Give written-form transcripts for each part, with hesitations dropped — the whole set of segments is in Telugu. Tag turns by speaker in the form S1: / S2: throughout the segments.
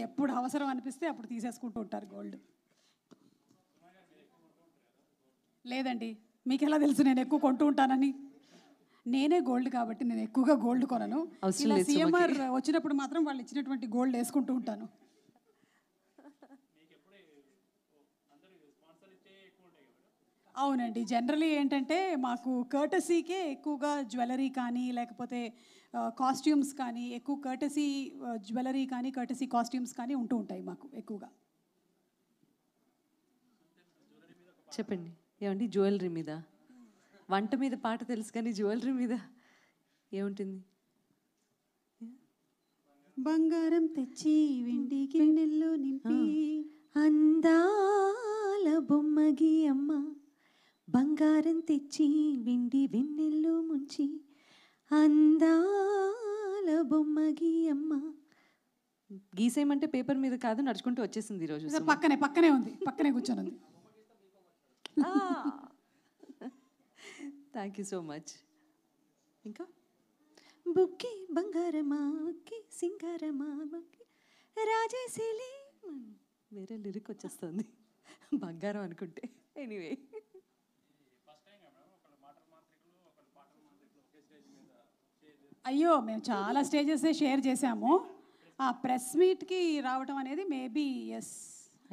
S1: ఎప్పుడు అవసరం అనిపిస్తే అప్పుడు తీసేసుకుంటూ ఉంటారు గోల్డ్. లేదండి, మీకు ఎలా తెలుసు నేను ఎక్కువ కొంటూ ఉంటానని? నేనే గోల్డ్ కాబట్టి నేను ఎక్కువగా గోల్డ్ కొనను. ఇలా సీఎంఆర్ వచ్చినప్పుడు మాత్రం వాళ్ళు ఇచ్చినటువంటి గోల్డ్ వేసుకుంటూ ఉంటాను. అవునండి, జనరలీ ఏంటంటే మాకు కర్టసీకే ఎక్కువగా జ్యువెలరీ కానీ లేకపోతే కాస్ట్యూమ్స్ కానీ ఎక్కువ కర్టసీ జ్యువెలరీ కానీ కర్టసీ కాస్ట్యూమ్స్ కానీ ఉంటూ ఉంటాయి మాకు ఎక్కువగా.
S2: చెప్పండి ఏమండి? జ్యువెలరీ మీద, వంట మీద పాట తెలుసు కానీ జ్యువెలరీ మీద ఏముంటుంది?
S1: బంగారం తెచ్చి వెండి గిన్నెల్లో నింపి
S2: అందాల బొమ్మగి అమ్మ, బంగారం తెచ్చి వెండి వెన్నెల్లో ముంచి అందాల బొమ్మగి అమ్మ. గీసేయమంటే పేపర్ మీద కాదు, నడుచుకుంటూ వచ్చేసింది ఈరోజు.
S1: పక్కనే ఉంది, పక్కనే కూర్చొని ఉంది.
S2: Thank you so much. ఇంకా బుక్కి బంగారమా బుక్కి సింగారమా బుక్కి రాజేశీలి, వేరే లిరిక్ వచ్చేస్తుంది బంగారం అనుకుంటే. ఎనీవే,
S1: అయ్యో మేము చాలా స్టేజెస్ షేర్ చేసాము. ఆ ప్రెస్ మీట్కి రావటం అనేది maybe yes,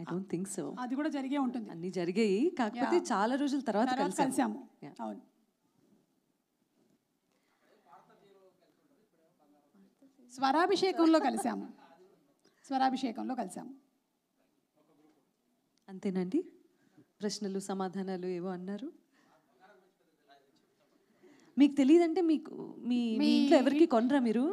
S2: I don't think so.
S1: అది కూడా జరిగే ఉంటుంది.
S2: అన్నీ జరిగాయి, కాకపోతే చాలా రోజుల తర్వాత
S1: కలిసాము. అవును, స్వరాభిషేకంలో కలిసాము.
S2: అంతేనండి. ప్రశ్నలు సమాధానాలు ఏవో అన్నారు. మీకు తెలియదంటే మీకు మీ ఇంట్లో ఎవరికి కొనరా మీరు?